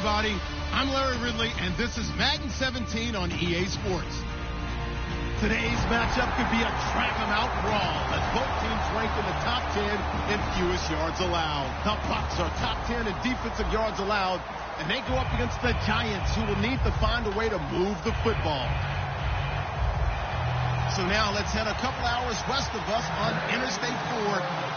everybody. I'm Larry Ridley, and this is Madden 17 on EA Sports. Today's matchup could be a drag-em-out brawl as both teams rank in the top 10 in fewest yards allowed. The Bucs are top 10 in defensive yards allowed, and they go up against the Giants, who will need to find a way to move the football. So now let's head a couple hours west of us on Interstate 4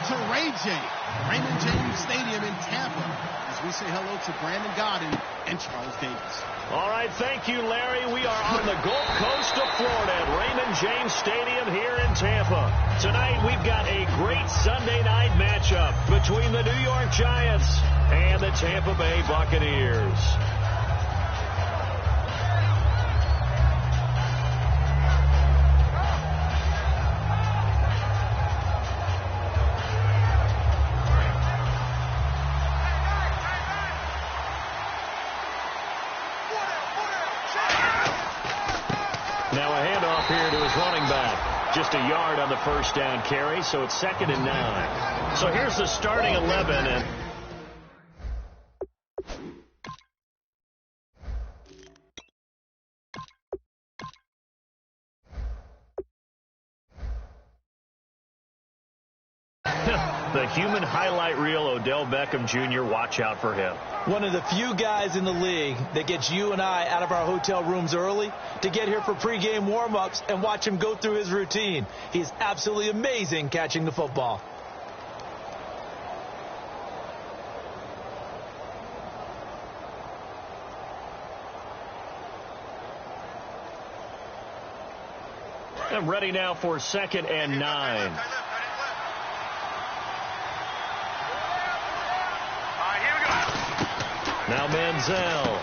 to Raymond James Stadium in Tampa, as we say hello to Brandon Godden and Charles Davis. All right, thank you, Larry. We are on the Gulf Coast of Florida at Raymond James Stadium here in Tampa. Tonight, we've got a great Sunday night matchup between the New York Giants and the Tampa Bay Buccaneers. Now a handoff here to his running back. Just a yard on the first down carry, so it's 2nd and 9. So here's the starting 11. And the human highlight reel, Odell Beckham Jr., watch out for him. One of the few guys in the league that gets you and I out of our hotel rooms early to get here for pregame warm-ups and watch him go through his routine. He's absolutely amazing catching the football. I'm ready now for 2nd and 9. Now Manziel.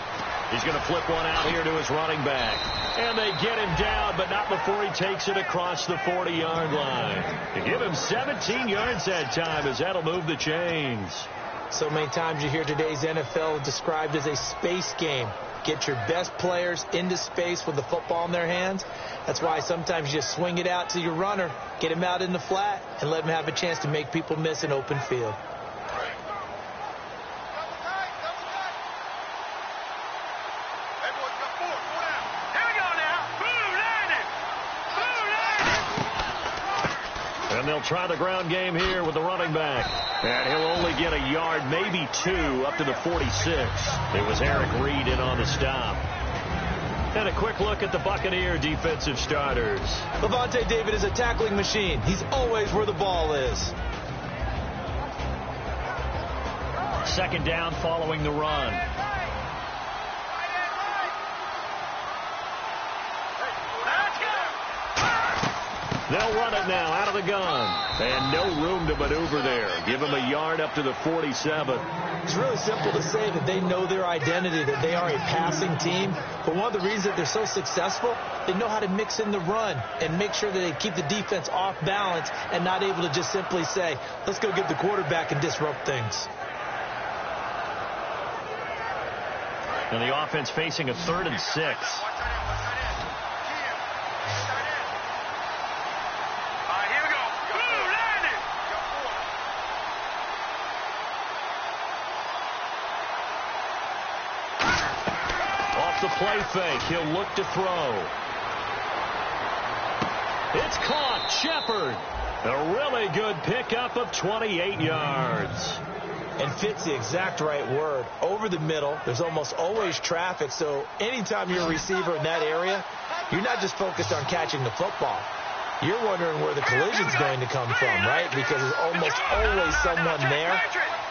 He's going to flip one out here to his running back. And they get him down, but not before he takes it across the 40-yard line. To give him 17 yards that time, as that'll move the chains. So many times you hear today's NFL described as a space game. Get your best players into space with the football in their hands. That's why sometimes you just swing it out to your runner, get him out in the flat, and let him have a chance to make people miss an open field. And they'll try the ground game here with the running back. And he'll only get a yard, maybe 2, up to the 46. It was Eric Reed in on the stop. And a quick look at the Buccaneer defensive starters. Levante David is a tackling machine. He's always where the ball is. 2nd down following the run. They'll run it now out of the gun. And no room to maneuver there. Give him a yard up to the 47. It's really simple to say that they know their identity, that they are a passing team. But one of the reasons that they're so successful, they know how to mix in the run and make sure that they keep the defense off balance and not able to just simply say, let's go get the quarterback and disrupt things. And the offense facing a 3rd and 6. The play fake. He'll look to throw. It's caught. Shepard. A really good pickup of 28 yards. And fits the exact right word. Over the middle, there's almost always traffic, so anytime you're a receiver in that area, you're not just focused on catching the football. You're wondering where the collision's going to come from, right? Because there's almost always someone there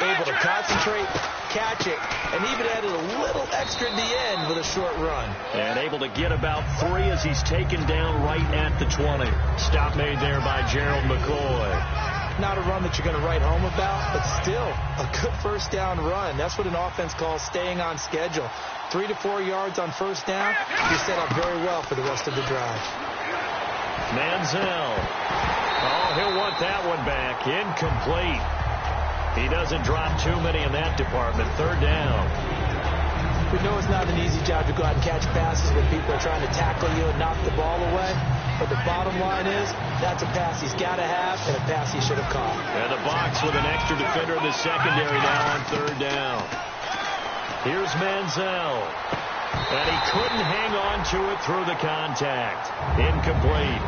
able to concentrate, catch it, and even added a little extra at the end with a short run. And able to get about 3 as he's taken down right at the 20. Stop made there by Gerald McCoy. Not a run that you're going to write home about, but still a good first down run. That's what an offense calls staying on schedule. 3 to 4 yards on first down, you're set up very well for the rest of the drive. Manziel. Oh, he'll want that one back. Incomplete. He doesn't drop too many in that department. 3rd down. We know it's not an easy job to go out and catch passes when people are trying to tackle you and knock the ball away. But the bottom line is, that's a pass he's got to have and a pass he should have caught. And the box with an extra defender in the secondary now on 3rd down. Here's Manziel. And he couldn't hang on to it through the contact. Incomplete.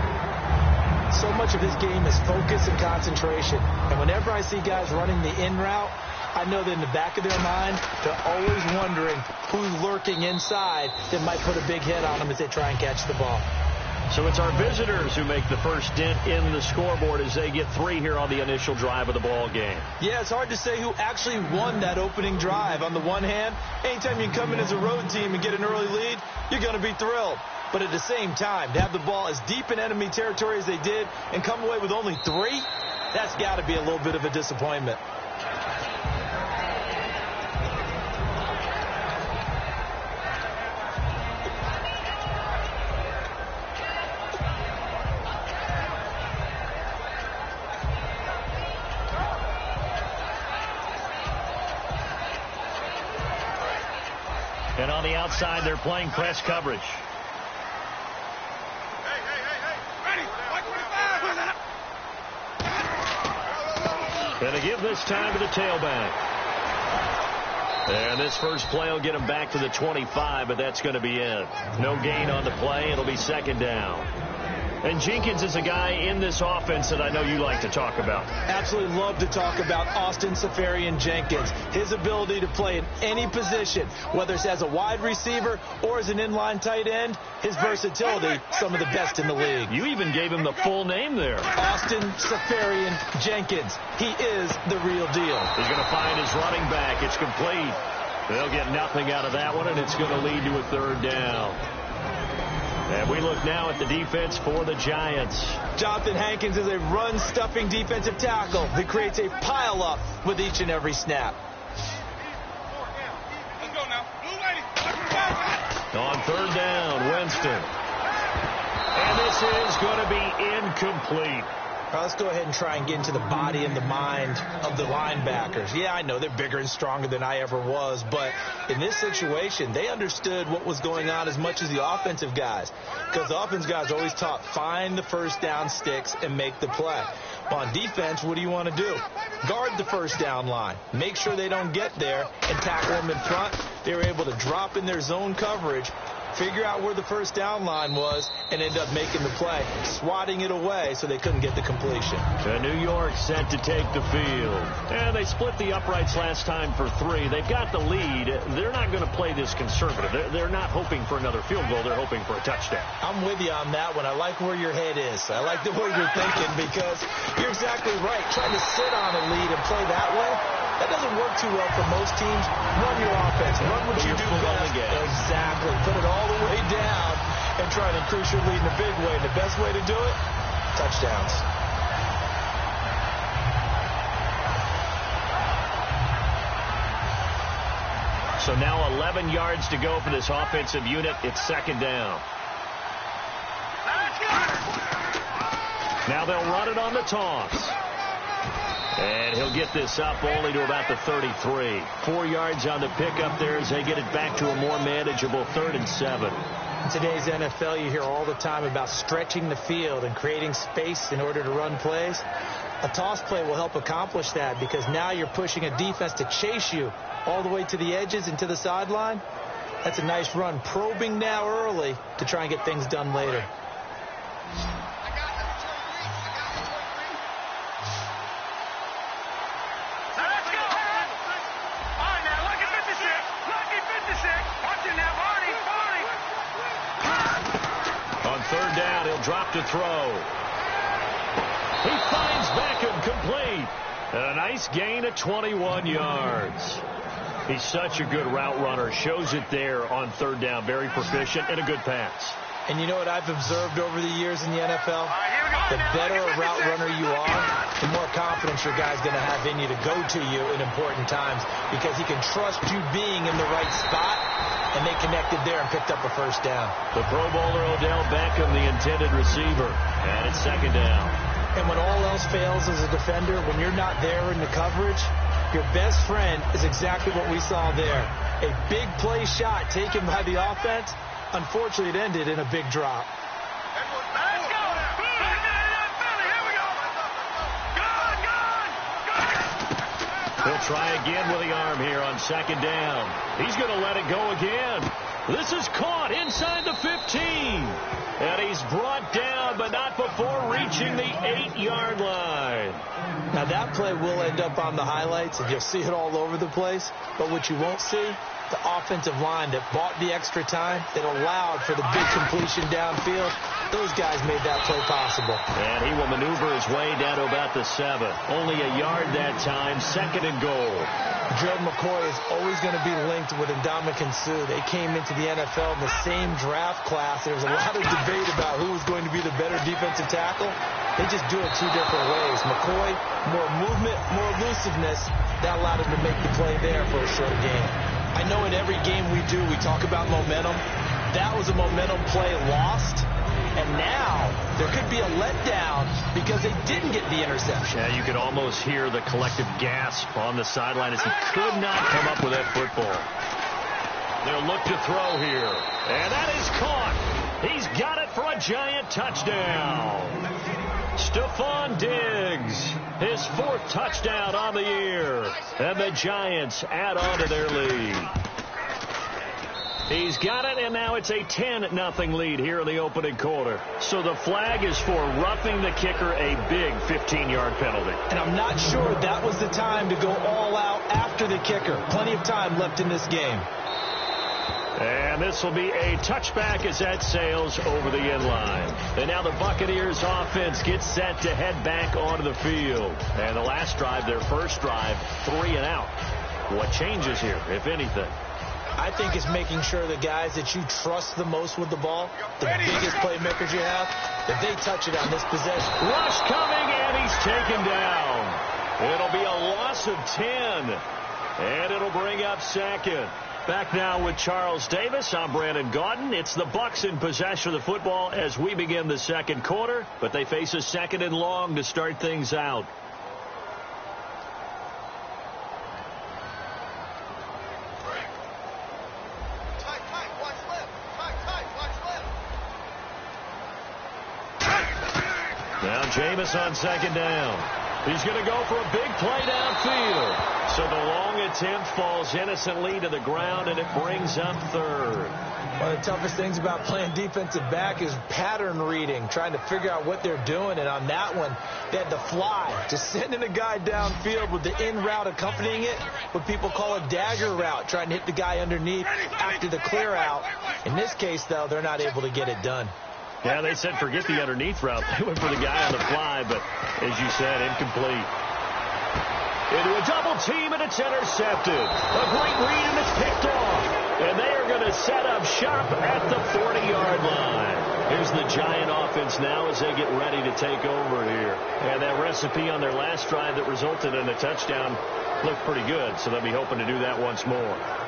So much of this game is focus and concentration. And whenever I see guys running the in route, I know that in the back of their mind, they're always wondering who's lurking inside that might put a big hit on them as they try and catch the ball. So it's our visitors who make the first dent in the scoreboard as they get 3 here on the initial drive of the ball game. Yeah, it's hard to say who actually won that opening drive. On the one hand, anytime you come in as a road team and get an early lead, you're going to be thrilled. But at the same time, to have the ball as deep in enemy territory as they did and come away with only 3, that's got to be a little bit of a disappointment. And on the outside, they're playing press coverage. And they give this time to the tailback. And this first play will get him back to the 25, but that's going to be it. No gain on the play. It'll be second down. And Jenkins is a guy in this offense that I know you like to talk about. Absolutely love to talk about Austin Seferian-Jenkins. His ability to play in any position, whether it's as a wide receiver or as an inline tight end, his versatility, some of the best in the league. You even gave him the full name there. Austin Seferian-Jenkins. He is the real deal. He's going to find his running back. It's complete. They'll get nothing out of that one, and it's going to lead to a third down. And we look now at the defense for the Giants. Jonathan Hankins is a run-stuffing defensive tackle that creates a pile-up with each and every snap. On third down, Winston. And this is going to be incomplete. Well, let's go ahead and try and get into the body and the mind of the linebackers. Yeah, I know they're bigger and stronger than I ever was, but in this situation, they understood what was going on as much as the offensive guys, because the offensive guys are always taught, find the first down sticks and make the play. On defense, what do you want to do? Guard the first down line. Make sure they don't get there and tackle them in front. They were able to drop in their zone coverage, figure out where the first down line was, and end up making the play, swatting it away so they couldn't get the completion. And New York set to take the field. And they split the uprights last time for 3. They've got the lead. They're not going to play this conservative. They're not hoping for another field goal. They're hoping for a touchdown. I'm with you on that one. I like where your head is. I like the way you're thinking, because you're exactly right. Trying to sit on a lead and play that way, that doesn't work too well for most teams. Run your offense. Run what you do best. Exactly. Put it all the way down and try to increase your lead in a big way. And the best way to do it, touchdowns. So now 11 yards to go for this offensive unit. It's second down. Now they'll run it on the toss. And he'll get this up only to about the 33. 4 yards on the pickup there as they get it back to a more manageable 3rd and 7. In today's NFL, you hear all the time about stretching the field and creating space in order to run plays. A toss play will help accomplish that, because now you're pushing a defense to chase you all the way to the edges and to the sideline. That's a nice run, probing now early to try and get things done later. Third down, he'll drop to throw. He finds Beckham complete. A nice gain of 21 yards. He's such a good route runner. Shows it there on third down. Very proficient and a good pass. And you know what I've observed over the years in the NFL? The better a route runner you are, the more confidence your guy's going to have in you to go to you in important times, because he can trust you being in the right spot, and they connected there and picked up a first down. The Pro Bowler Odell Beckham, the intended receiver, and it's second down. And when all else fails as a defender, when you're not there in the coverage, your best friend is exactly what we saw there. A big play shot taken by the offense. Unfortunately, it ended in a big drop. He'll try again with the arm here on second down. He's going to let it go again. This is caught inside the 15. And he's brought down, but not before reaching the 8-yard line. Now, that play will end up on the highlights, and you'll see it all over the place. But what you won't see, the offensive line that bought the extra time, that allowed for the big completion downfield, those guys made that play possible. And he will maneuver his way down to about the 7. Only a yard that time, second and goal. Gerald McCoy is always going to be linked with Ndamukong Suh. They came into the NFL in the same draft class. There was a lot of debate about who was going to be the better defensive tackle. They just do it two different ways. McCoy, more movement, more elusiveness. That allowed him to make the play there for a short game. I know in every game we do, we talk about momentum. That was a momentum play lost. And now there could be a letdown because they didn't get the interception. Yeah, you could almost hear the collective gasp on the sideline as he could not come up with that football. They'll look to throw here. And that is caught. He's got it for a giant touchdown. Stephon Diggs, his 4th touchdown on the year. And the Giants add on to their lead. He's got it, and now it's a 10-0 lead here in the opening quarter. So the flag is for roughing the kicker, a big 15-yard penalty. And I'm not sure that was the time to go all out after the kicker. Plenty of time left in this game. And this will be a touchback as that sails over the end line. And now the Buccaneers offense gets set to head back onto the field. And the last drive, their first drive, 3 and out. What changes here, if anything? I think it's making sure the guys that you trust the most with the ball, the biggest playmakers you have, that they touch it on this possession. Rush coming, and he's taken down. It'll be a loss of 10, and it'll bring up second. Back now with Charles Davis. I'm Brandon Gaudin. It's the Bucs in possession of the football as we begin the second quarter, but they face a second and long to start things out. Now Jameis on second down. He's going to go for a big play downfield. So the long attempt falls innocently to the ground, and it brings up third. One of the toughest things about playing defensive back is pattern reading, trying to figure out what they're doing. And on that one, they had to fly, just sending a guy downfield with the in route accompanying it, what people call a dagger route, trying to hit the guy underneath after the clear out. In this case, though, they're not able to get it done. Yeah, they said forget the underneath route. They went for the guy on the fly, but as you said, incomplete. Into a double team, and it's intercepted. A great read, and it's picked off. And they are going to set up shop at the 40-yard line. Here's the Giant offense now as they get ready to take over here. And that recipe on their last drive that resulted in a touchdown looked pretty good, so they'll be hoping to do that once more.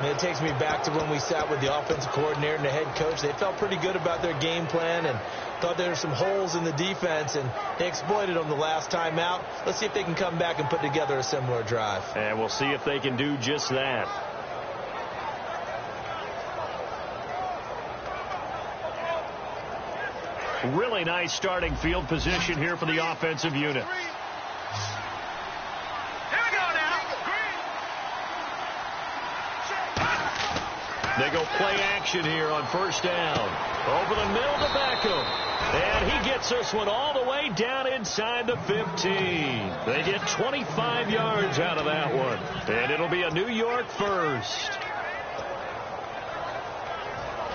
And it takes me back to when we sat with the offensive coordinator and the head coach. They felt pretty good about their game plan and thought there were some holes in the defense, and they exploited them the last time out. Let's see if they can come back and put together a similar drive. And we'll see if they can do just that. Really nice starting field position here for the offensive unit. They go play action here on first down. Over the middle to Beckham. And he gets this one all the way down inside the 15. They get 25 yards out of that one. And it'll be a New York first.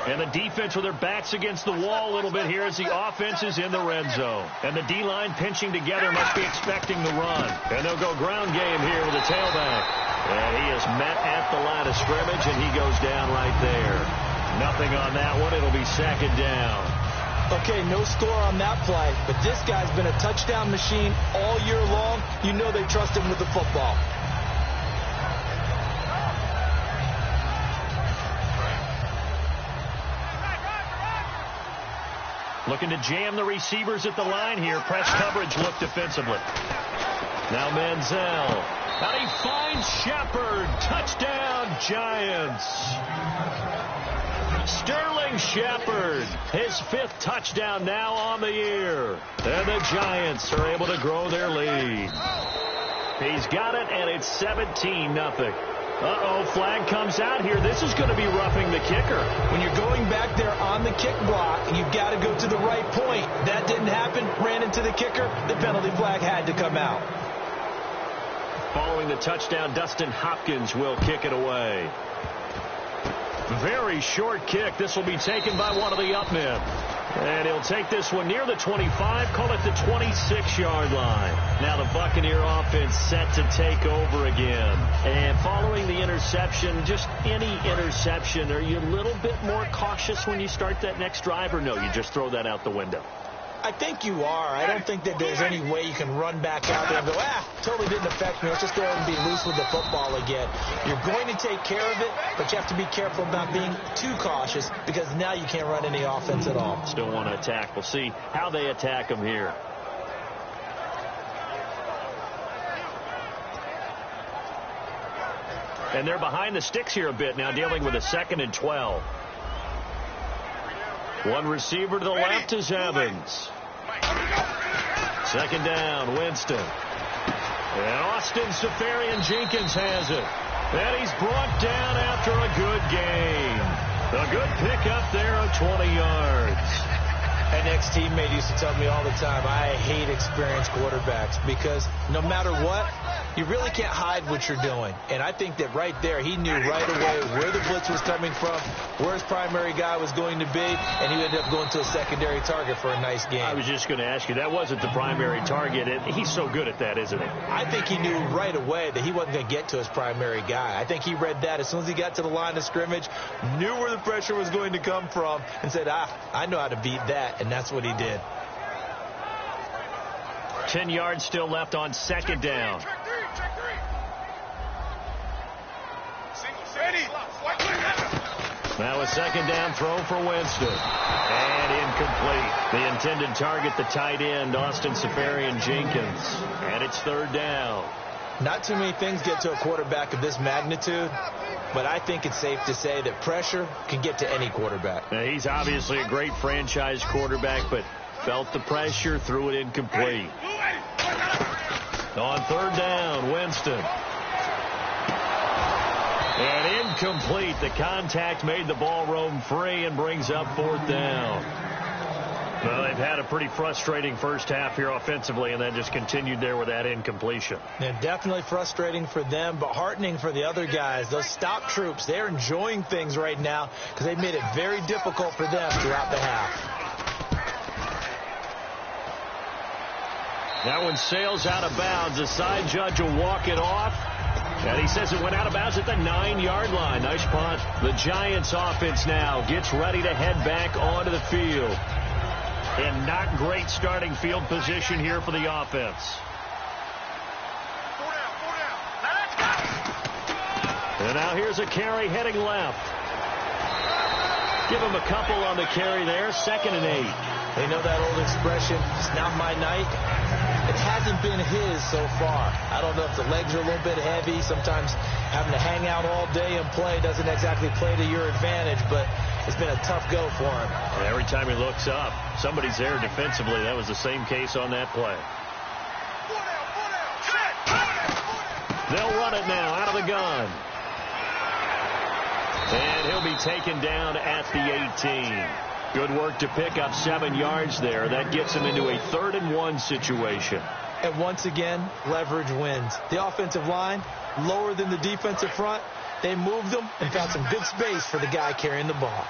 And the defense with their backs against the wall a little bit here as the offense is in the red zone. And the D-line pinching together must be expecting the run. And they'll go ground game here with the tailback. And he is met at the line of scrimmage, and he goes down right there. Nothing on that one. It'll be second down. Okay, no score on that play, but this guy's been a touchdown machine all year long. You know they trust him with the football. Looking to jam the receivers at the line here. Press coverage look defensively. Now Manziel. And he finds Shepard. Touchdown, Giants. Sterling Shepard, his 5th touchdown now on the year. And the Giants are able to grow their lead. He's got it, and it's 17-0. Uh-oh, flag comes out here. This is going to be roughing the kicker. When you're going back there on the kick block, you've got to go to the right point. That didn't happen. Ran into the kicker. The penalty flag had to come out. Following the touchdown, Dustin Hopkins will kick it away. Very short kick. This will be taken by one of the up men. And he'll take this one near the 25, call it the 26-yard line. Now the Buccaneer offense set to take over again. And following the interception, just any interception, are you a little bit more cautious when you start that next drive, or no, you just throw that out the window? I think you are. I don't think that there's any way you can run back out there and go, totally didn't affect me. Let's just go ahead and be loose with the football again. You're going to take care of it, but you have to be careful about being too cautious because now you can't run any offense at all. Still want to attack. We'll see how they attack them here. And they're behind the sticks here a bit now, dealing with a 2nd and 12. One receiver to the left is Evans. 2nd down, Winston. And Austin Seferian-Jenkins has it. And he's brought down after a good gain. A good pickup there of 20 yards. An ex-teammate used to tell me all the time, I hate experienced quarterbacks because no matter what, you really can't hide what you're doing. And I think that right there, he knew right away where the blitz was coming from, where his primary guy was going to be, and he ended up going to a secondary target for a nice game. I was just going to ask you, that wasn't the primary target. He's so good at that, isn't he? I think he knew right away that he wasn't going to get to his primary guy. I think he read that as soon as he got to the line of scrimmage, knew where the pressure was going to come from, and said, I know how to beat that, and that's what he did. 10 yards still left on 2nd down. Now a 2nd down throw for Winston. And incomplete. The intended target, the tight end, Austin Seferian-Jenkins. And it's 3rd down. Not too many things get to a quarterback of this magnitude, but I think it's safe to say that pressure can get to any quarterback. Now, he's obviously a great franchise quarterback, but felt the pressure, threw it incomplete. On 3rd down, Winston. And incomplete. The contact made the ball roam free and brings up 4th down. Well, they've had a pretty frustrating first half here offensively, and then just continued there with that incompletion. Yeah, definitely frustrating for them, but heartening for the other guys. Those stop troops, they're enjoying things right now because they've made it very difficult for them throughout the half. That one sails out of bounds. The side judge will walk it off. And he says it went out of bounds at the 9-yard line. Nice punt. The Giants offense now gets ready to head back onto the field. And not great starting field position here for the offense. And now here's a carry heading left. Give him a couple on the carry there. 2nd and 8. They know that old expression, it's not my night. It hasn't been his so far. I don't know if the legs are a little bit heavy. Sometimes having to hang out all day and play doesn't exactly play to your advantage, but it's been a tough go for him. And every time he looks up, somebody's there defensively. That was the same case on that play. They'll run it now out of the gun. And he'll be taken down at the 18. Good work to pick up 7 yards there. That gets him into a 3rd and 1 situation. And once again, leverage wins. The offensive line, lower than the defensive front. They moved them and found some good space for the guy carrying the ball.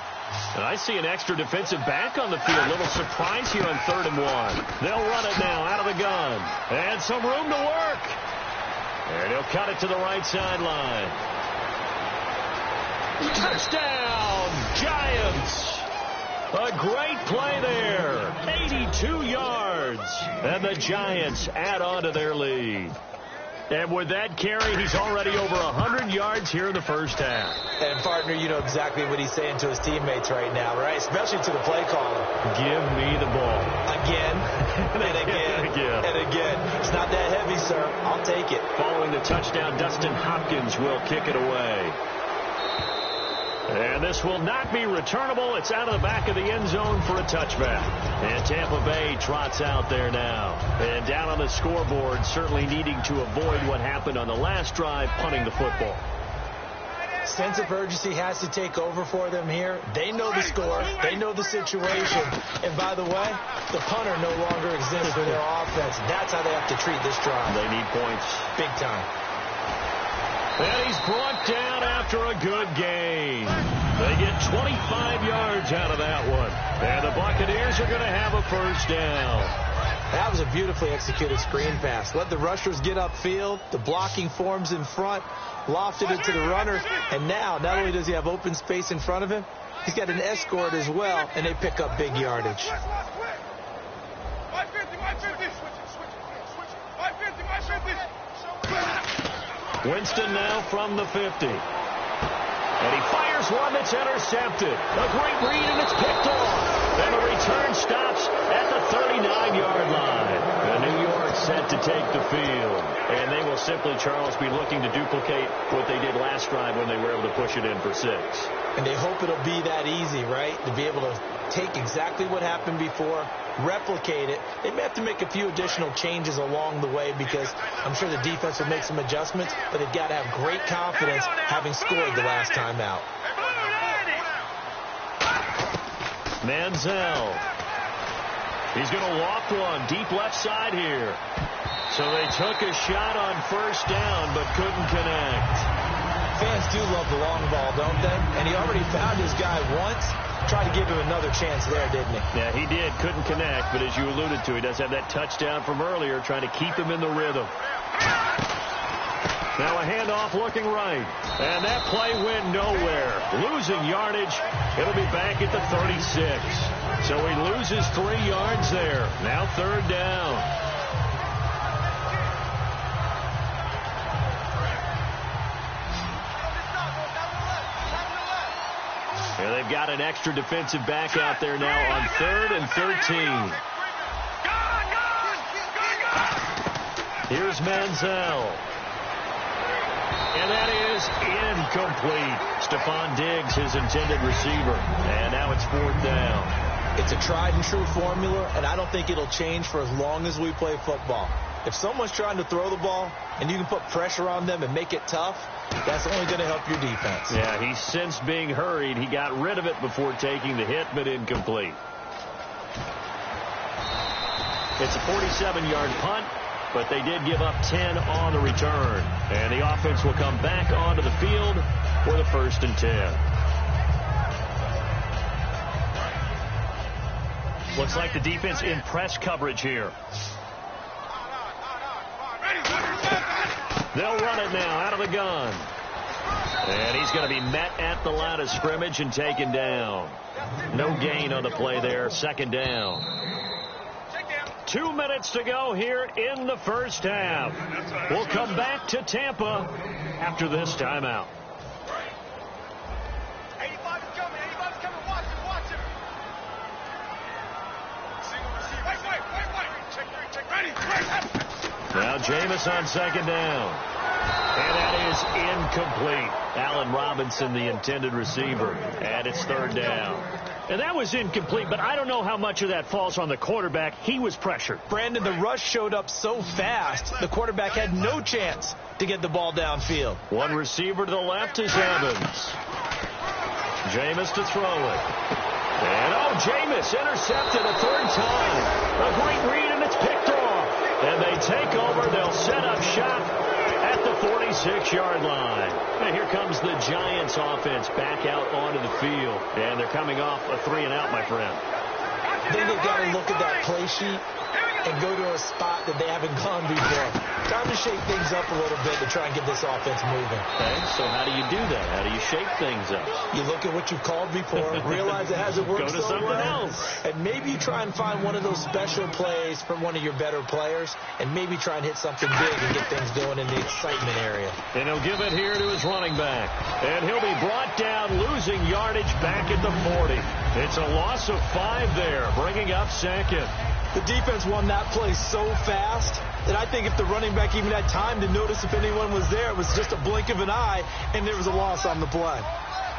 And I see an extra defensive back on the field. Little surprise here on 3rd and 1. They'll run it now out of the gun. And some room to work. And he'll cut it to the right sideline. Touchdown, Giants. A great play there. 82 yards. And the Giants add on to their lead. And with that carry, he's already over 100 yards here in the first half. And, partner, you know exactly what he's saying to his teammates right now, right? Especially to the play caller. Give me the ball. Again, and again, and again. It's not that heavy, sir. I'll take it. Following the touchdown, Dustin Hopkins will kick it away. And this will not be returnable. It's out of the back of the end zone for a touchback. And Tampa Bay trots out there now. And down on the scoreboard, certainly needing to avoid what happened on the last drive, punting the football. Sense of urgency has to take over for them here. They know the score. They know the situation. And by the way, the punter no longer exists for their offense. That's how they have to treat this drive. They need points. Big time. And he's brought down after a good gain. They get 25 yards out of that one. And the Buccaneers are going to have a first down. That was a beautifully executed screen pass. Let the rushers get upfield. The blocking forms in front. Lofted it to the runner. And now, not only does he have open space in front of him, he's got an escort as well, and they pick up big yardage. Winston now from the 50. And he fires one that's intercepted. A great read, and it's picked off. And the return stops at the 39-yard line. And New York set to take the field. And they will simply, Charles, be looking to duplicate what they did last drive when they were able to push it in for 6. And they hope it'll be that easy, right? To be able to take exactly what happened before, replicate it. They may have to make a few additional changes along the way because I'm sure the defense will make some adjustments, but they've got to have great confidence having scored the last time out. Manziel. He's going to loft one deep left side here. So they took a shot on first down but couldn't connect. Fans do love the long ball, don't they? And he already found his guy once. Tried to give him another chance there, didn't he? Yeah, he did. Couldn't connect, but as you alluded to, he does have that touchdown from earlier, trying to keep him in the rhythm. Now a handoff looking right. And that play went nowhere. Losing yardage. It'll be back at the 36. So he loses 3 yards there. Now third down. And they've got an extra defensive back out there now on 3rd and 13. Here's Manziel. And that is incomplete. Stephon Diggs, his intended receiver. And now it's 4th down. It's a tried and true formula, and I don't think it'll change for as long as we play football. If someone's trying to throw the ball and you can put pressure on them and make it tough, that's only going to help your defense. Yeah, he's since being hurried. He got rid of it before taking the hit, but incomplete. It's a 47-yard punt, but they did give up 10 on the return. And the offense will come back onto the field for the 1st and 10. Looks like the defense in press coverage here. They'll run it now out of the gun. And he's going to be met at the line of scrimmage and taken down. No gain on the play there. 2nd down. 2 minutes to go here in the first half. We'll come back to Tampa after this timeout. Now Jameis on 2nd down. And that is incomplete. Allen Robinson, the intended receiver. And it's 3rd down. And that was incomplete, but I don't know how much of that falls on the quarterback. He was pressured. Brandon, the rush showed up so fast, the quarterback had no chance to get the ball downfield. One receiver to the left is Evans. Jameis to throw it. And, Jameis intercepted a 3rd time. A great read, and it's picked off. And they take over. They'll set up shop at the 46-yard line. And here comes the Giants offense back out onto the field. And they're coming off a 3-and-out, my friend. Then they've got to look at that play sheet and go to a spot that they haven't gone before. Time to shake things up a little bit to try and get this offense moving. Okay, so how do you do that? How do you shake things up? You look at what you've called before, realize it hasn't worked so so well, else. And maybe you try and find one of those special plays from one of your better players, and maybe try and hit something big and get things going in the excitement area. And he'll give it here to his running back. And he'll be brought down, losing yardage back at the 40. It's a loss of 5 there, bringing up 2nd. The defense won that play so fast that I think if the running back even had time to notice if anyone was there, it was just a blink of an eye, and there was a loss on the play.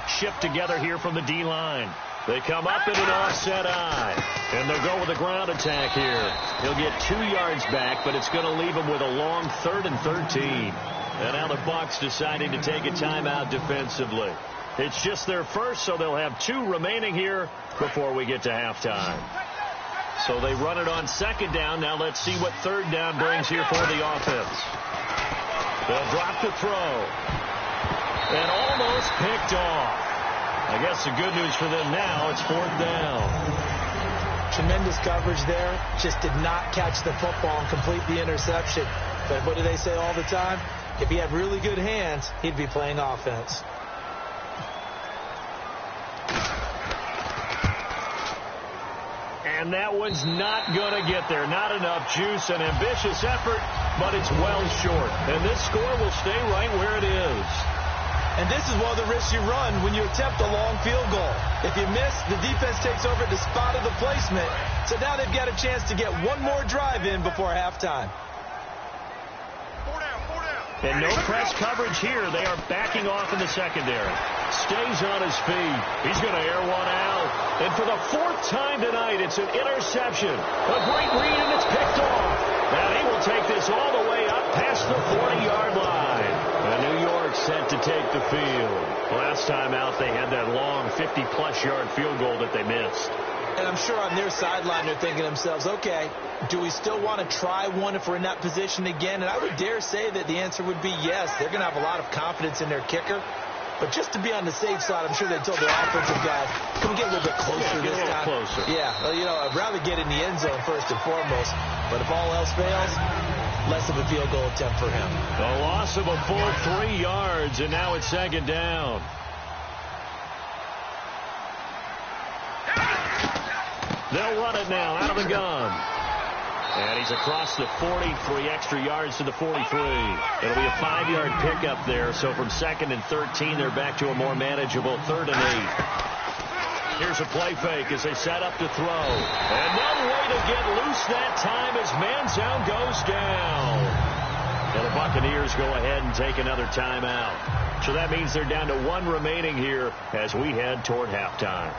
shift together here from the D-line. They come up in an offset eye, and they'll go with a ground attack here. He'll get 2 yards back, but it's going to leave him with a long 3rd and 13. And now the Bucs deciding to take a timeout defensively. It's just their first, so they'll have 2 remaining here before we get to halftime. So they run it on 2nd down. Now let's see what 3rd down brings here for the offense. They'll drop the throw. And almost picked off. I guess the good news for them now, it's 4th down. Tremendous coverage there. Just did not catch the football and complete the interception. But what do they say all the time? If he had really good hands, he'd be playing offense. And that one's not going to get there. Not enough juice. An ambitious effort, but it's well short. And this score will stay right where it is. And this is one of the risks you run when you attempt a long field goal. If you miss, the defense takes over at the spot of the placement. So now they've got a chance to get one more drive in before halftime. And no press coverage here. They are backing off in the secondary. Stays on his feet. He's going to air one out. And for the 4th time tonight, it's an interception. A great read, and it's picked off. And he will take this all the way up past the 40-yard line. And New York set to take the field. Last time out, they had that long 50-plus yard field goal that they missed. And I'm sure on their sideline they're thinking to themselves, okay, do we still want to try one if we're in that position again? And I would dare say that the answer would be yes. They're going to have a lot of confidence in their kicker. But just to be on the safe side, I'm sure they told their offensive guys, can we get a little bit closer this time? Closer. Yeah, well, you know, I'd rather get in the end zone first and foremost. But if all else fails, less of a field goal attempt for him. A loss of a full 3 yards, and now it's 2nd down. They'll run it now out of the gun. And he's across the 40, 3 extra yards to the 43. It'll be a 5-yard pickup there. So from 2nd and 13, they're back to a more manageable 3rd and 8. Here's a play fake as they set up to throw. And no way to get loose that time as Manziel goes down. And the Buccaneers go ahead and take another timeout. So that means they're down to 1 remaining here as we head toward halftime.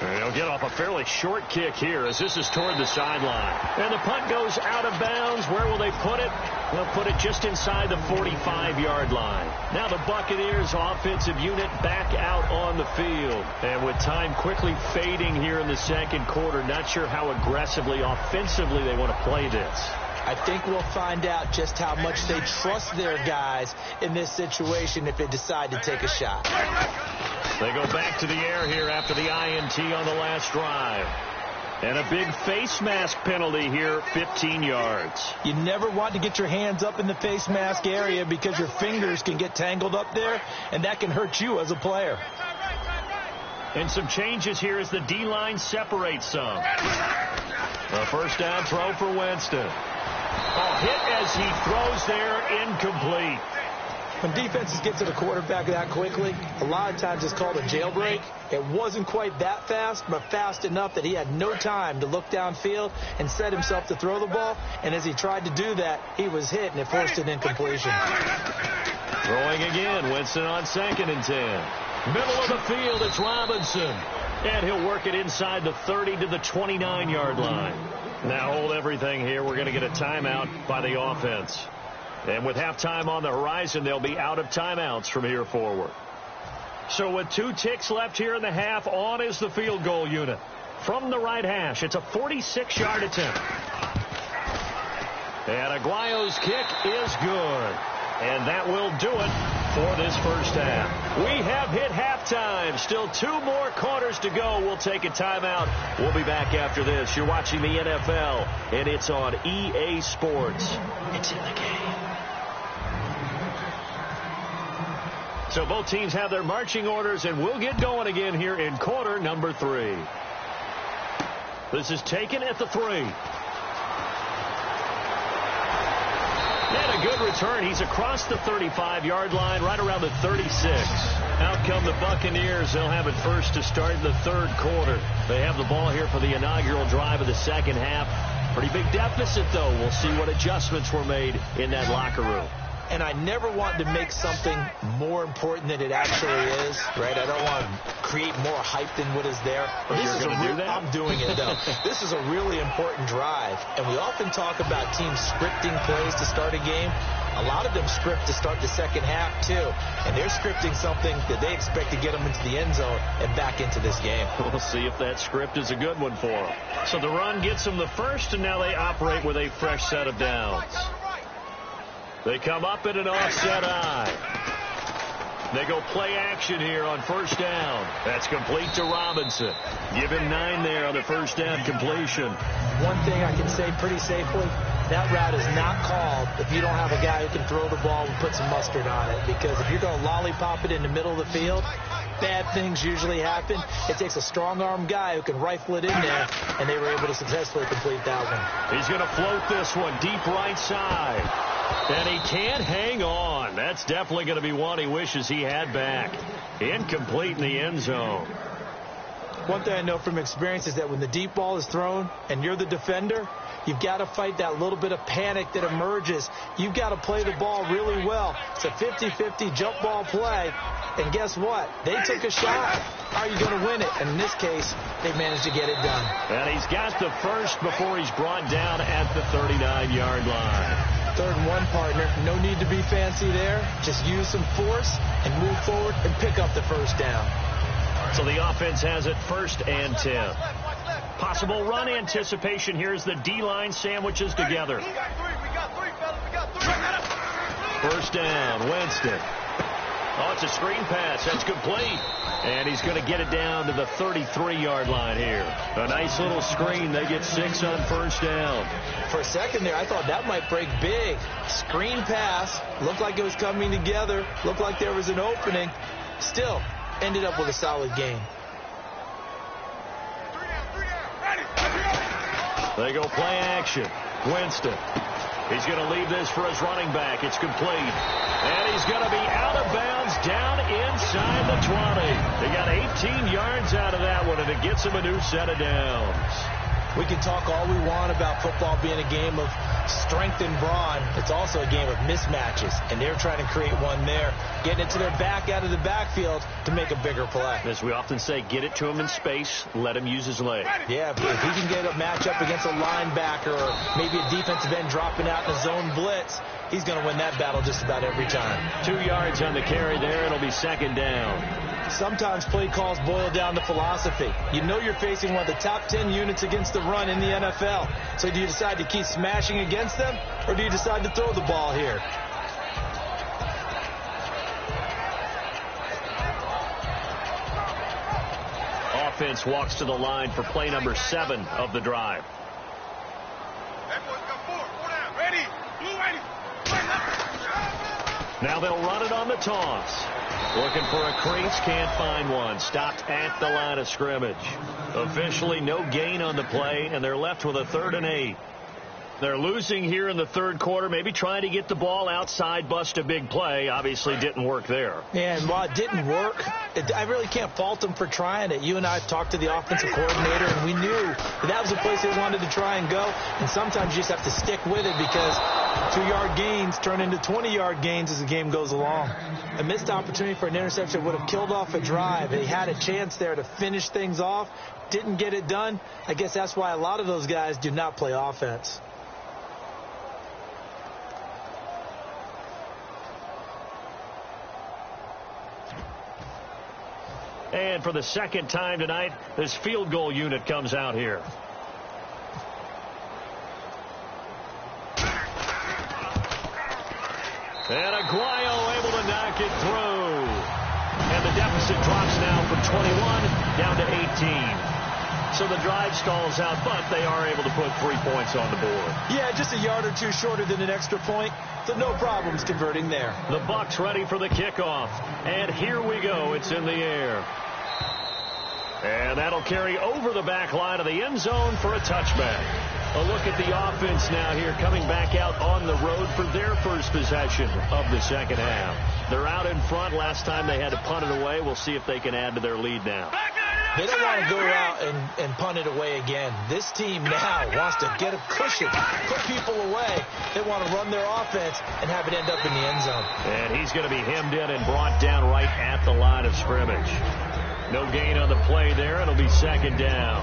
They'll get off a fairly short kick here as this is toward the sideline. And the punt goes out of bounds. Where will they put it? They'll put it just inside the 45-yard line. Now the Buccaneers offensive unit back out on the field. And with time quickly fading here in the 2nd quarter, not sure how aggressively, offensively they want to play this. I think we'll find out just how much they trust their guys in this situation if they decide to take a shot. They go back to the air here after the INT on the last drive. And a big face mask penalty here, 15 yards. You never want to get your hands up in the face mask area because your fingers can get tangled up there, and that can hurt you as a player. And some changes here as the D-line separates some. A 1st down throw for Winston. A hit as he throws there, incomplete. When defenses get to the quarterback that quickly, a lot of times it's called a jailbreak. It wasn't quite that fast, but fast enough that he had no time to look downfield and set himself to throw the ball. And as he tried to do that, he was hit, and it forced an incompletion. Throwing again, Winston on 2nd and 10. Middle of the field, it's Robinson. And he'll work it inside the 30 to the 29-yard line. Now hold everything here. We're going to get a timeout by the offense. And with halftime on the horizon, they'll be out of timeouts from here forward. So with 2 ticks left here in the half, on is the field goal unit. From the right hash, it's a 46-yard attempt. And Aguayo's kick is good. And that will do it for this 1st half. We have hit halftime. Still 2 more quarters to go. We'll take a timeout. We'll be back after this. You're watching the NFL, and it's on EA Sports. It's in the game. So both teams have their marching orders, and we'll get going again here in quarter number 3. This is taken at the 3. And a good return. He's across the 35-yard line, right around the 36. Out come the Buccaneers. They'll have it first to start in the 3rd quarter. They have the ball here for the inaugural drive of the 2nd half. Pretty big deficit, though. We'll see what adjustments were made in that locker room. And I never want to make something more important than it actually is, right? I don't want to create more hype than what is there. You're going to do that? I'm doing it, though. This is a really important drive, and we often talk about teams scripting plays to start a game. A lot of them script to start the second half, too, and they're scripting something that they expect to get them into the end zone and back into this game. We'll see if that script is a good one for them. So the run gets them the first, and now they operate with a fresh set of downs. They come up in an offset eye. They go play action here on first down. That's complete to Robinson. Give him 9 there on the first down completion. One thing I can say pretty safely, that route is not called if you don't have a guy who can throw the ball and put some mustard on it. Because if you're going to lollipop it in the middle of the field, bad things usually happen. It takes a strong-arm guy who can rifle it in there, and they were able to successfully complete that one. He's going to float this one deep right side. And he can't hang on. That's definitely going to be one he wishes he had back. Incomplete in the end zone. One thing I know from experience is that when the deep ball is thrown and you're the defender, you've got to fight that little bit of panic that emerges. You've got to play the ball really well. It's a 50-50 jump ball play. And guess what? They took a shot. How are you going to win it? And in this case, they managed to get it done. And he's got the first before he's brought down at the 39-yard line. 3rd and 1, partner. No need to be fancy there. Just use some force and move forward and pick up the first down. So the offense has it 1st and 10. Possible run anticipation. Here's the D-line sandwiches together. First down, Winston. Oh, it's a screen pass. That's complete. And he's going to get it down to the 33-yard line here. A nice little screen. They get 6 on first down. For a second there, I thought that might break big. Screen pass. Looked like it was coming together. Looked like there was an opening. Still, ended up with a solid game. They go play action. Winston. He's going to leave this for his running back. It's complete. And he's going to be out of bounds down inside the 20. They got 18 yards out of that one, and it gets him a new set of downs. We can talk all we want about football being a game of strength and brawn. It's also a game of mismatches, and they're trying to create one there, getting it to their back out of the backfield to make a bigger play. As we often say, get it to him in space, let him use his leg. Yeah, if he can get a matchup against a linebacker or maybe a defensive end dropping out in a zone blitz, he's going to win that battle just about every time. 2 yards on the carry there. It'll be 2nd down. Sometimes play calls boil down to philosophy. You know you're facing one of the top 10 units against the run in the NFL. So do you decide to keep smashing against them, or do you decide to throw the ball here? Offense walks to the line for play number 7 of the drive. Now they'll run it on the toss. Looking for a crease, can't find one. Stopped at the line of scrimmage. Officially no gain on the play, and they're left with a 3rd and 8. They're losing here in the 3rd quarter, maybe trying to get the ball outside, bust a big play. Obviously didn't work there. Yeah, and while it didn't work, I really can't fault them for trying it. You and I talked to the offensive coordinator, and we knew that was a place they wanted to try and go. And sometimes you just have to stick with it because 2-yard gains turn into 20-yard gains as the game goes along. A missed opportunity for an interception would have killed off a drive. They had a chance there to finish things off, didn't get it done. I guess that's why a lot of those guys do not play offense. And for the 2nd time tonight, this field goal unit comes out here. And Aguayo able to knock it through. And the deficit drops now from 21 down to 18. So the drive stalls out, but they are able to put 3 points on the board. Yeah, just a yard or two shorter than an extra point. So no problems converting there. The Bucs ready for the kickoff. And here we go. It's in the air. And that'll carry over the back line of the end zone for a touchback. A look at the offense now here, coming back out on the road for their first possession of the 2nd half. They're out in front. Last time they had to punt it away. We'll see if they can add to their lead now. They don't want to go out and punt it away again. This team now wants to get a cushion, put people away. They want to run their offense and have it end up in the end zone. And he's going to be hemmed in and brought down right at the line of scrimmage. No gain on the play there. It'll be second down.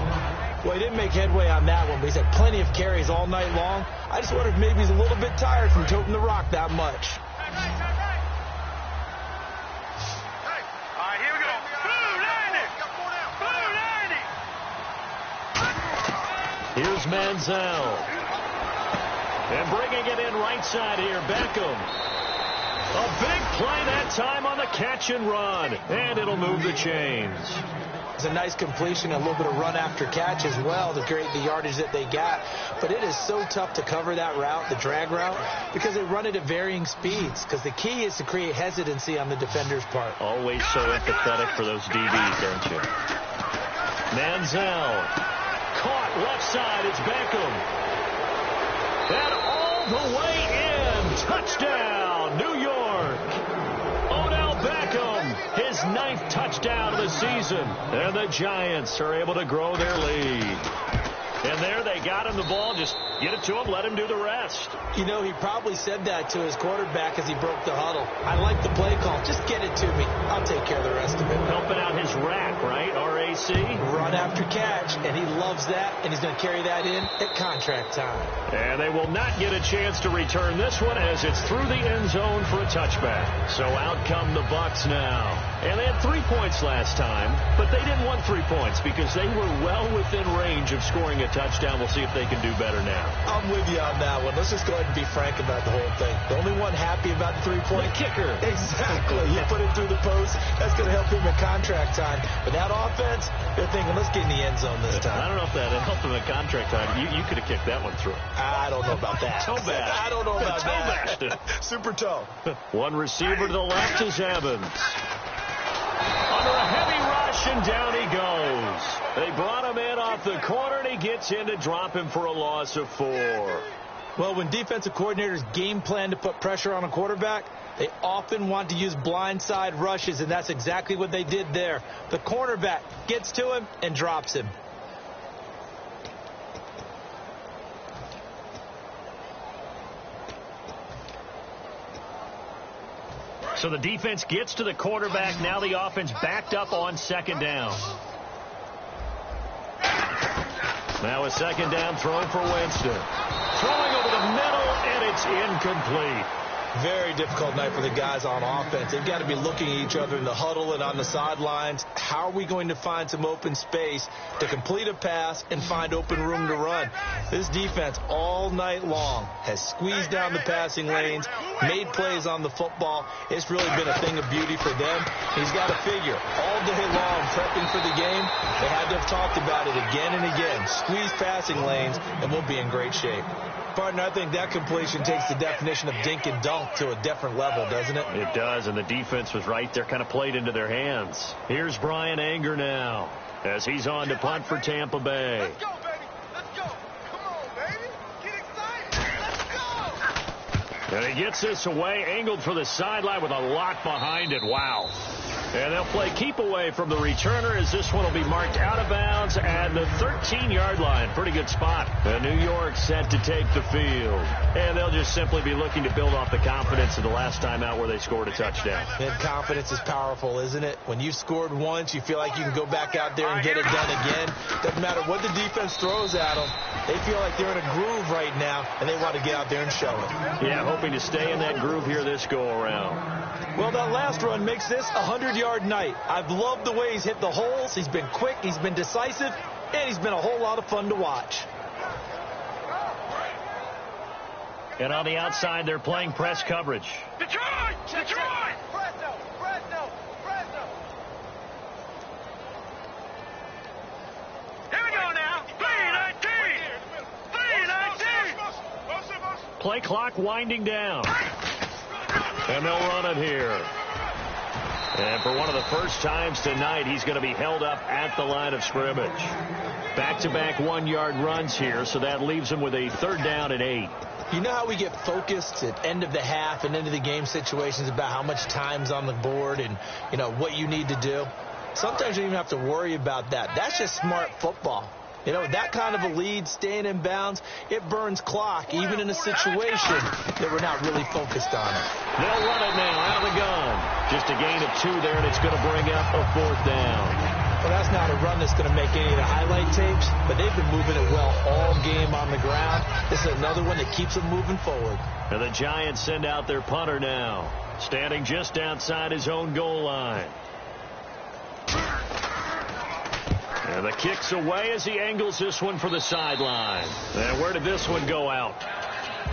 Well, he didn't make headway on that one, but he's had plenty of carries all night long. I just wonder if maybe he's a little bit tired from toting the rock that much. Here's Manziel. And bringing it in right side here, Beckham. A big play that time on the catch and run. And it'll move the chains. It's a nice completion, a little bit of run after catch as well to create the yardage that they got. But it is so tough to cover that route, the drag route, because they run it at varying speeds. Because the key is to create hesitancy on the defender's part. Always so empathetic for those DBs, don't you? Manziel. Caught left side. It's Beckham. And all the way in. Touchdown, New York. Odell Beckham, his 9th touchdown of the season. And the Giants are able to grow their lead. And there they got him the ball. Just get it to him, let him do the rest. You know, he probably said that to his quarterback as he broke the huddle. I like the play call. Just get it to me. I'll take care of the rest of it. Helping out his rack, right? R-A-C? Run after catch, and he loves that, and he's going to carry that in at contract time. And they will not get a chance to return this one as it's through the end zone for a touchback. So out come the Bucs now. And they had 3 points last time, but they didn't want 3 points because they were well within range of scoring a touchdown. We'll see if they can do better now. I'm with you on that one. Let's just go ahead and be frank about the whole thing. The only one happy about the 3-point kicker. Exactly. You put it through the post. That's going to help him in contract time. But that offense, they're thinking, let's get in the end zone this time. I don't know if that helped him in contract time. You could have kicked that one through. I don't know about that. Toe bash. I don't know about that. Super toe. One receiver to the left is Evans. Under a heavy rush, and down he goes. They brought him in off the corner, and he gets in to drop him for a loss of 4. Well, when defensive coordinators game plan to put pressure on a quarterback, they often want to use blindside rushes, and that's exactly what they did there. The cornerback gets to him and drops him. So the defense gets to the quarterback. Now the offense backed up on second down. Now a second down throw for Winston. Throwing over the middle, and it's incomplete. Very difficult night for the guys on offense. They've got to be looking at each other in the huddle and on the sidelines. How are we going to find some open space to complete a pass and find open room to run? This defense all night long has squeezed down the passing lanes, made plays on the football. It's really been a thing of beauty for them. He's got to figure all day long prepping for the game. They had to have talked about it again and again. Squeeze passing lanes, and we'll be in great shape. Partner, I think that completion takes the definition of dink and dunk to a different level, doesn't it? It does, and the defense was right there, kind of played into their hands. Here's Brian Anger now as he's on to punt for Tampa Bay. Let's go, baby. Let's go. Come on, baby. Get excited. Let's go. And he gets this away, angled for the sideline with a lot behind it. Wow. And they'll play keep away from the returner as this one will be marked out of bounds at the 13-yard line. Pretty good spot. And New York set to take the field. And they'll just simply be looking to build off the confidence of the last time out where they scored a touchdown. And confidence is powerful, isn't it? When you've scored once, you feel like you can go back out there and get it done again. Doesn't matter what the defense throws at them. They feel like they're in a groove right now, and they want to get out there and show it. Yeah, hoping to stay in that groove here this go-around. Well, that last run makes this a 100-yard night. I've loved the way he's hit the holes. He's been quick, he's been decisive, and he's been a whole lot of fun to watch. And on the outside, they're playing press coverage. Detroit! Detroit! Fresno! Fresno! Fresno! Here we go now. B-19! B-19! Play clock winding down. And they'll run it here. And for one of the first times tonight, he's going to be held up at the line of scrimmage. Back-to-back 1-yard runs here, so that leaves him with a 3rd down and 8. You know how we get focused at end of the half and end of the game situations about how much time's on the board and, you know, what you need to do? sometimes you don't even have to worry about that. That's just smart football. You know, that kind of a lead, staying in bounds, it burns clock, even in a situation that we're not really focused on it. They'll run it now out of the gun. Just a gain of 2 there, and it's going to bring up a 4th down. Well, that's not a run that's going to make any of the highlight tapes, but they've been moving it well all game on the ground. This is another one that keeps them moving forward. And the Giants send out their punter now, standing just outside his own goal line. And the kick's away as he angles this one for the sideline. And where did this one go out?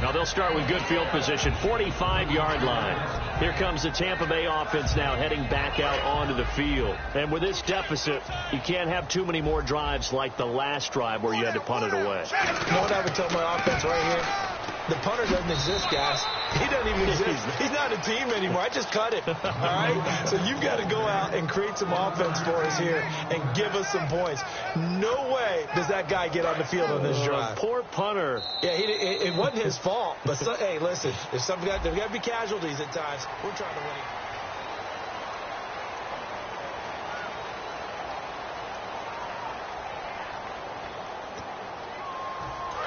Now they'll start with good field position, 45-yard line. Here comes the Tampa Bay offense now heading back out onto the field. And with this deficit, you can't have too many more drives like the last drive where you had to punt it away. You know what I would tell my offense right here? The punter doesn't exist, guys. He doesn't even exist. He's not a team anymore. I just cut it. All right? So you've got to go out and create some offense for us here and give us some points. No way does that guy get on the field on this drive. Poor punter. Yeah, it wasn't his fault. But, hey, listen, there's got to be casualties at times. We're trying to win it.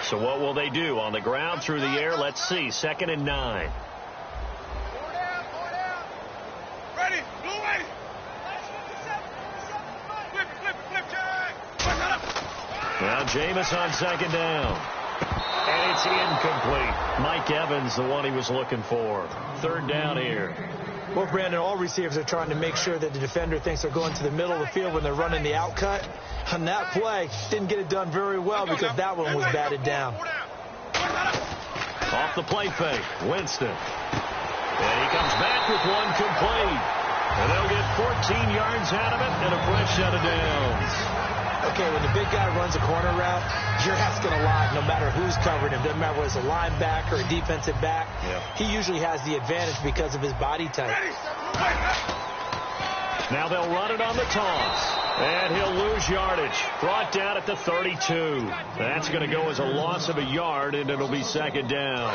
So what will they do? On the ground, through the air? Let's see. 2nd and 9. Four down. Ready, blue way. Flip, Jack. Now Jameis on 2nd down. And it's incomplete. Mike Evans, the one he was looking for. 3rd down here. Well, Brandon, all receivers are trying to make sure that the defender thinks they're going to the middle of the field when they're running the out cut. On that play, didn't get it done very well because that one was batted down. Off the play fake, Winston. And he comes back with one complete. And they'll get 14 yards out of it and a fresh set of downs. Okay, when the big guy runs a corner route, you're asking a lot no matter who's covering him. Doesn't matter whether it's a linebacker or a defensive back. Yeah. He usually has the advantage because of his body type. Now they'll run it on the toss. And he'll lose yardage. Brought down at the 32. That's going to go as a loss of a yard, and it'll be 2nd down.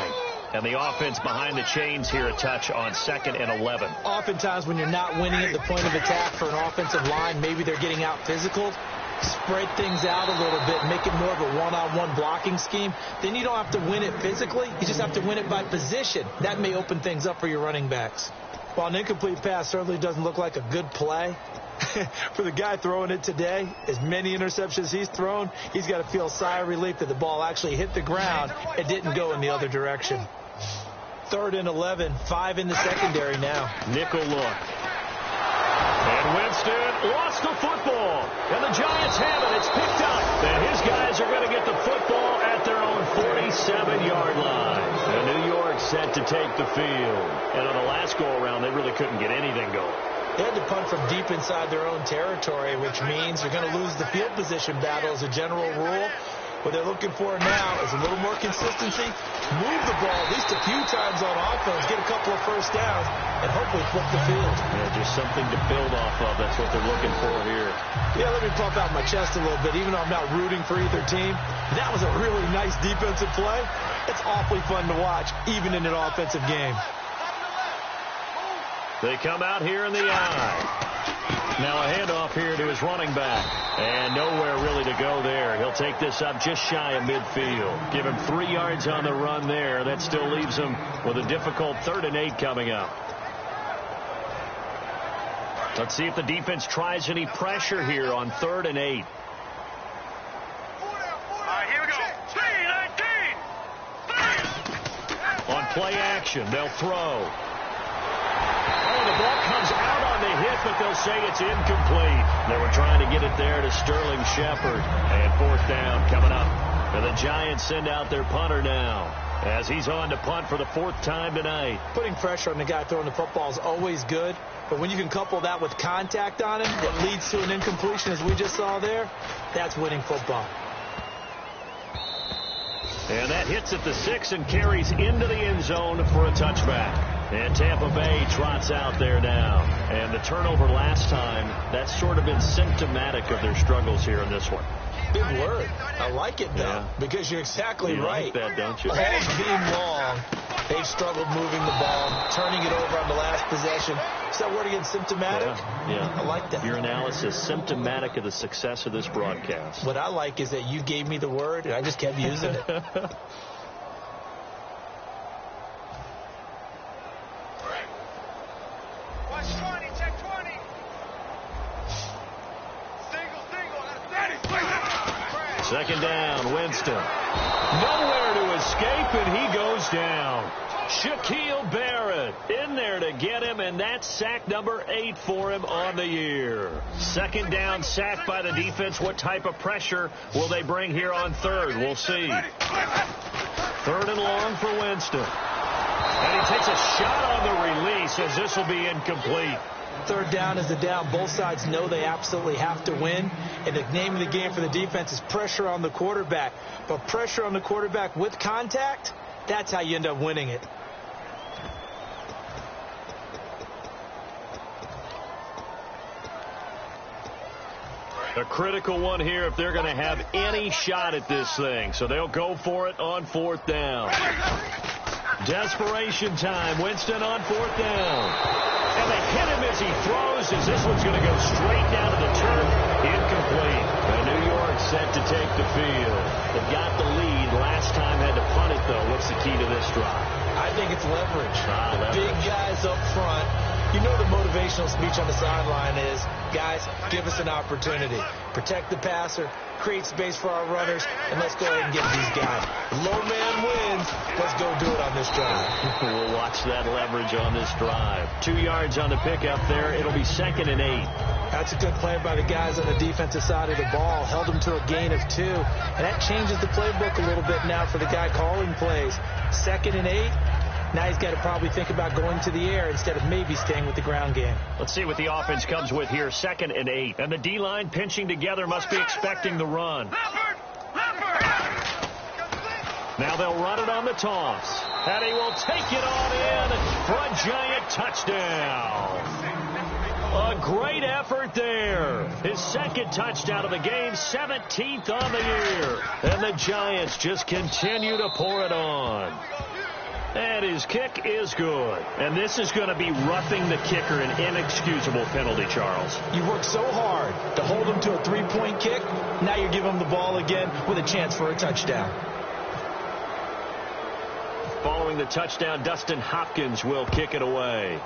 And the offense behind the chains here a touch on 2nd and 11. Oftentimes when you're not winning at the point of attack for an offensive line, maybe they're getting out physical. Spread things out a little bit, make it more of a one-on-one blocking scheme. Then you don't have to win it physically. You just have to win it by position. That may open things up for your running backs. While an incomplete pass certainly doesn't look like a good play, for the guy throwing it today, as many interceptions he's thrown, he's got to feel a sigh of relief that the ball actually hit the ground and didn't go in the other direction. 3rd and 11, 5 in the secondary now. Nickel look. And Winston lost the football. And the Giants have it. It's picked up. And his guys are going to get the football at their own 47-yard line. And New York set to take the field. And on the last go-around, they really couldn't get anything going. They had to punt from deep inside their own territory, which means you're going to lose the field position battle as a general rule. What they're looking for now is a little more consistency, move the ball at least a few times on offense, get a couple of first downs, and hopefully flip the field. Yeah, just something to build off of. That's what they're looking for here. Yeah, let me pump out my chest a little bit. Even though I'm not rooting for either team, that was a really nice defensive play. It's awfully fun to watch, even in an offensive game. They come out here in the eye. Now a handoff here to his running back. And nowhere really to go there. He'll take this up just shy of midfield. Give him 3 yards on the run there. That still leaves him with a difficult 3rd and 8 coming up. Let's see if the defense tries any pressure here on 3rd and 8. All right, here we go. 3-19. On play action, they'll throw. Oh, the ball comes out on the hit, but they'll say it's incomplete. They were trying to get it there to Sterling Shepard. And 4th down coming up. And the Giants send out their punter now as he's on to punt for the 4th time tonight. Putting pressure on the guy throwing the football is always good. But when you can couple that with contact on him that leads to an incompletion, as we just saw there, that's winning football. And that hits at the 6 and carries into the end zone for a touchback. And Tampa Bay trots out there now. And the turnover last time, that's sort of been symptomatic of their struggles here in this one. Big word. I like it, though, because you're exactly you right. Like that, don't you? All game long, they've struggled moving the ball, turning it over on the last possession. Is that word again, symptomatic? Yeah. I like that. Your analysis, symptomatic of the success of this broadcast. What I like is that you gave me the word, and I just kept using it. Watch 20, check 20. Second down, Winston. Nowhere to escape, and he goes down. Shaquille Barrett in there to get him, and that's sack number 8 for him on the year. Second down, sack by the defense. What type of pressure will they bring here on third? We'll see. Third and long for Winston. And he takes a shot on the release as this will be incomplete. Third down is the down. Both sides know they absolutely have to win. And the name of the game for the defense is pressure on the quarterback. But pressure on the quarterback with contact, that's how you end up winning it. A critical one here if they're going to have any shot at this thing. So they'll go for it on fourth down. Desperation time. Winston on fourth down. And they hit him as he throws, as this one's going to go straight down to the turf. Incomplete. And New York set to take the field. They've got the lead. Last time had to punt it, though. What's the key to this drive? I think it's leverage. Leverage. Big guys up front. You know the motivational speech on the sideline is, guys, give us an opportunity. Protect the passer, create space for our runners, and let's go ahead and get these guys. Low man wins. Let's go do it on this drive. We'll watch that leverage on this drive. 2 yards on the pickup there. It'll be 2nd and 8. That's a good play by the guys on the defensive side of the ball. Held them to a gain of 2. And that changes the playbook a little bit now for the guy calling plays. 2nd and 8. Now he's got to probably think about going to the air instead of maybe staying with the ground game. Let's see what the offense comes with here. 2nd and 8. And the D-line pinching together must be expecting the run. Now they'll run it on the toss. And he will take it on in for a giant touchdown. A great effort there. His 2nd touchdown of the game, 17th on the year. And the Giants just continue to pour it on. And his kick is good. And this is going to be roughing the kicker, an inexcusable penalty, Charles. You worked so hard to hold him to a 3-point kick. Now you're giving him the ball again with a chance for a touchdown. Following the touchdown, Dustin Hopkins will kick it away.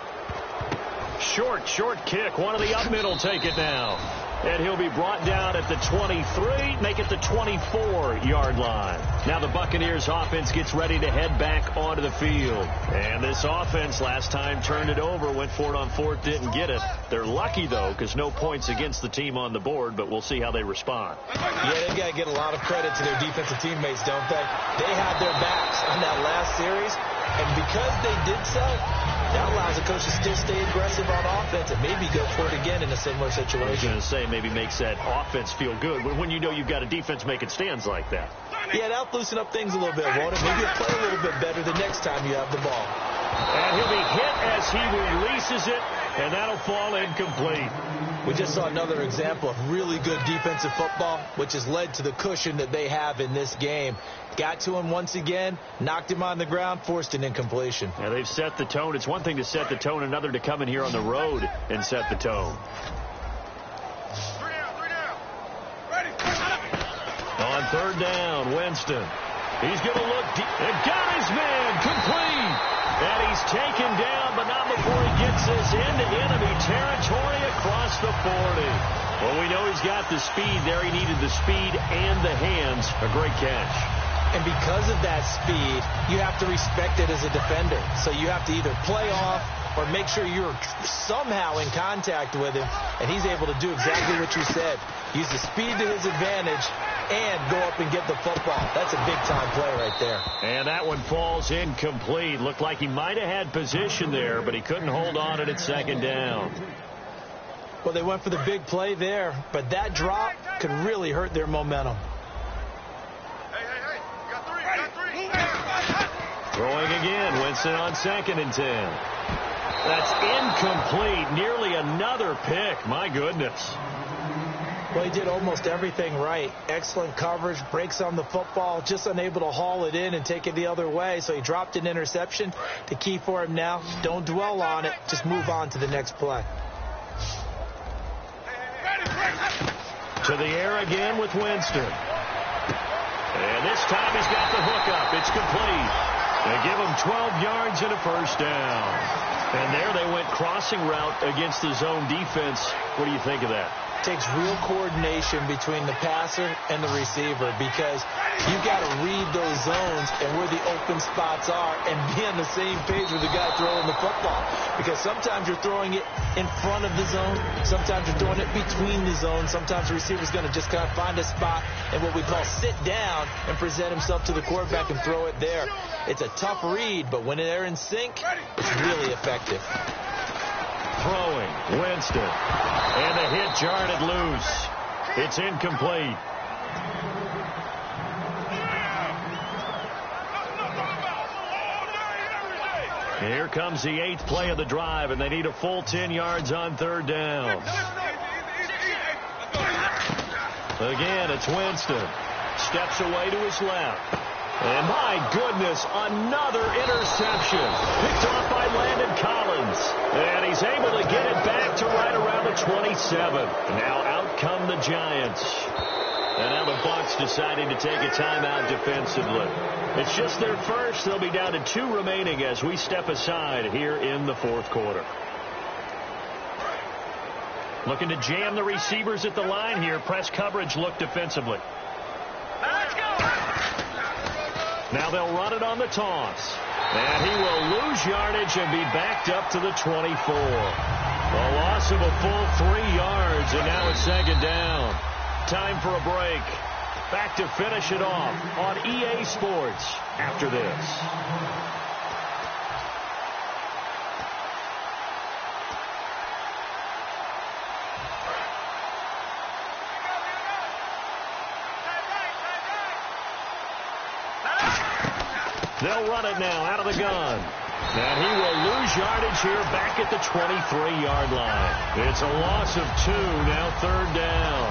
Short kick. One of the up middle take it now. And he'll be brought down at the 23, make it the 24-yard line. Now the Buccaneers offense gets ready to head back onto the field. And this offense last time turned it over, went for it on fourth, didn't get it. They're lucky, though, because no points against the team on the board, but we'll see how they respond. Yeah, they got to get a lot of credit to their defensive teammates, don't they? They had their backs on that last series, and because they did so, that allows the coach to still stay aggressive on offense and maybe go for it again in a similar situation. I was going to say maybe makes that offense feel good when you know you've got a defense making stands like that. Yeah, that'll loosen up things a little bit, won't it? Maybe you'll play a little bit better the next time you have the ball. And he'll be hit as he releases it, and that'll fall incomplete. We just saw another example of really good defensive football, which has led to the cushion that they have in this game. Got to him once again, knocked him on the ground, forced an incompletion. Yeah, they've set the tone. It's one thing to set the tone, another to come in here on the road and set the tone. 3 down. Ready. On third down, Winston. He's going to look deep. And got his man complete. And he's taken down, but not before he gets this into enemy territory across the 40. Well, we know he's got the speed there. He needed the speed and the hands. A great catch. And because of that speed, you have to respect it as a defender. So you have to either play off or make sure you're somehow in contact with him. And he's able to do exactly what you said. Use the speed to his advantage and go up and get the football. That's a big-time play right there. And that one falls incomplete. Looked like he might have had position there, but he couldn't hold on it at second down. Well, they went for the big play there, but that drop could really hurt their momentum. Hey. Got three. Throwing again, Winston on 2nd and 10. That's incomplete. Nearly another pick. My goodness. Well, he did almost everything right. Excellent coverage, breaks on the football, just unable to haul it in and take it the other way. So he dropped an interception. The key for him now, don't dwell on it. Just move on to the next play. To the air again with Winston. And this time he's got the hook up. It's complete. They give him 12 yards and a first down. And there they went crossing route against the zone defense. What do you think of that? Takes real coordination between the passer and the receiver, because you've got to read those zones and where the open spots are and be on the same page with the guy throwing the football. Because sometimes you're throwing it in front of the zone. Sometimes you're throwing it between the zones. Sometimes the receiver's going to just kind of find a spot and what we call sit down and present himself to the quarterback and throw it there. It's a tough read, but when they're in sync, it's really effective. Throwing, Winston, and the hit jarred it loose. It's incomplete. Here comes the 8th play of the drive, and they need a full 10 yards on third down. Again, it's Winston. Steps away to his left. And my goodness, another interception. Picked off by Landon Collins. And he's able to get it back to right around the 27. Now out come the Giants. And now the Bucs deciding to take a timeout defensively. It's just their first. They'll be down to 2 remaining as we step aside here in the fourth quarter. Looking to jam the receivers at the line here. Press coverage look defensively. Let's go. Now they'll run it on the toss. And he will lose yardage and be backed up to the 24. A loss of a full 3 yards, and now it's second down. Time for a break. Back to finish it off on EA Sports after this. They'll run it now out of the gun. And he will lose yardage here back at the 23-yard line. It's a loss of 2, now third down.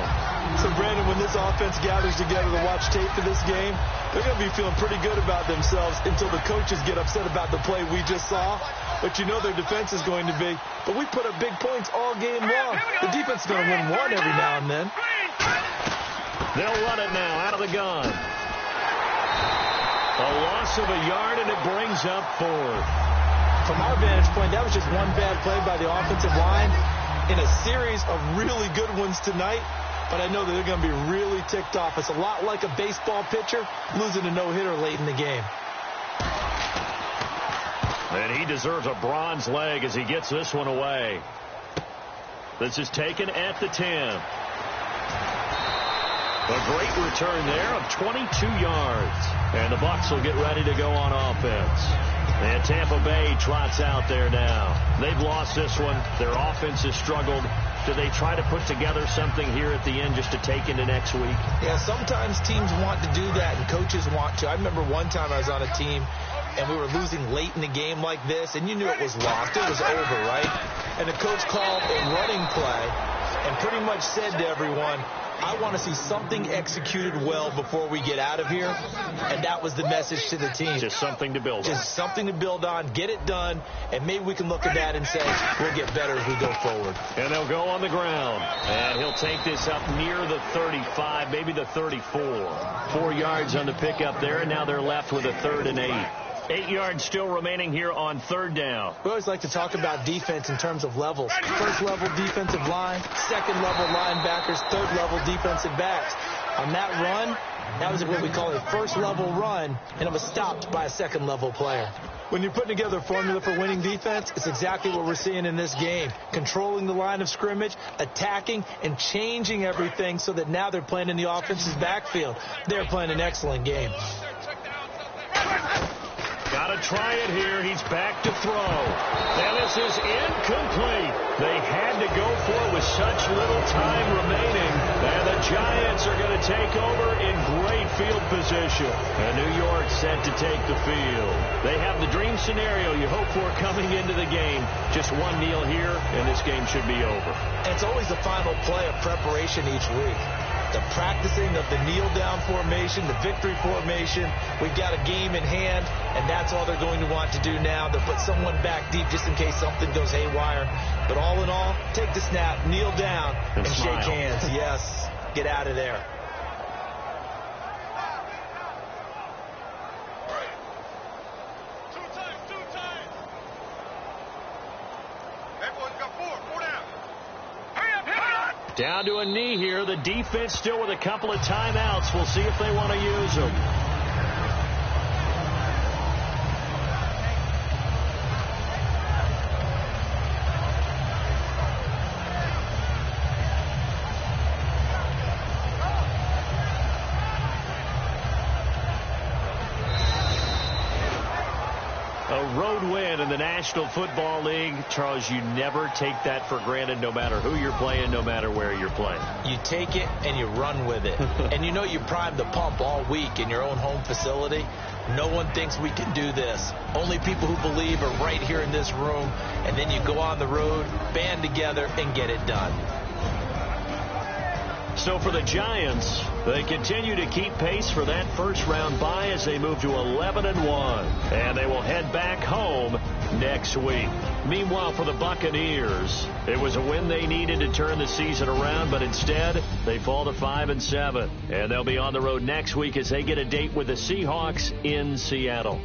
So, Brandon, when this offense gathers together to watch tape for this game, they're going to be feeling pretty good about themselves until the coaches get upset about the play we just saw. But you know their defense is going to be. But we put up big points all game long. The defense is going to win one every now and then. They'll run it now out of the gun. A loss of a yard, and it brings up 4th. From our vantage point, that was just one bad play by the offensive line in a series of really good ones tonight. But I know that they're going to be really ticked off. It's a lot like a baseball pitcher losing a no-hitter late in the game. And he deserves a bronze leg as he gets this one away. This is taken at the 10. A great return there of 22 yards. And the Bucs will get ready to go on offense. And Tampa Bay trots out there now. They've lost this one. Their offense has struggled. Do they try to put together something here at the end just to take into next week? Yeah, sometimes teams want to do that and coaches want to. I remember one time I was on a team and we were losing late in the game like this, and you knew it was lost. It was over, right? And the coach called a running play and pretty much said to everyone, I want to see something executed well before we get out of here. And that was the message to the team. Just something to build on. Just something to build on, get it done, and maybe we can look at that and say we'll get better as we go forward. And they'll go on the ground. And he'll take this up near the 35, maybe the 34. 4 yards on the pickup there, and now they're left with a 3rd and 8. 8 yards still remaining here on third down. We always like to talk about defense in terms of levels. First level defensive line, second level linebackers, third level defensive backs. On that run, that was what we call a first level run, and it was stopped by a second level player. When you're putting together a formula for winning defense, it's exactly what we're seeing in this game. Controlling the line of scrimmage, attacking, and changing everything so that now they're playing in the offense's backfield. They're playing an excellent game. Got a try it here. He's back to throw. And this is incomplete. They had to go for it with such little time remaining. And the Giants are going to take over in great field position. And New York set to take the field. They have the dream scenario you hope for coming into the game. Just one kneel here, and this game should be over. And it's always the final play of preparation each week. The practicing of the kneel-down formation, the victory formation. We've got a game in hand, and that's all they're going to want to do now. They'll put someone back deep just in case something goes haywire. But all in all, take the snap, kneel down, and shake hands. Yes, get out of there. Two times. That boy's got four down. Hurry up. Down to a knee here. The defense still with a couple of timeouts. We'll see if they want to use them. A road win in the National Football League. Charles, you never take that for granted no matter who you're playing, no matter where you're playing. You take it and you run with it. And you know you primed the pump all week in your own home facility. No one thinks we can do this. Only people who believe are right here in this room. And then you go on the road, band together, and get it done. So for the Giants, they continue to keep pace for that first-round bye as they move to 11-1. And they will head back home next week. Meanwhile, for the Buccaneers, it was a win they needed to turn the season around, but instead, they fall to 5-7. And they'll be on the road next week as they get a date with the Seahawks in Seattle.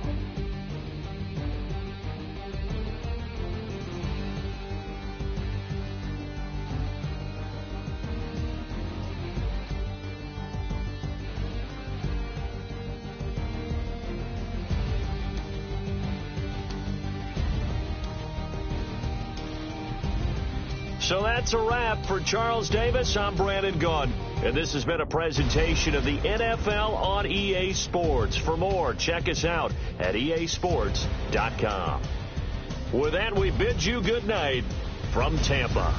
So that's a wrap. For Charles Davis, I'm Brandon Gaudin. And this has been a presentation of the NFL on EA Sports. For more, check us out at easports.com. With that, we bid you good night from Tampa.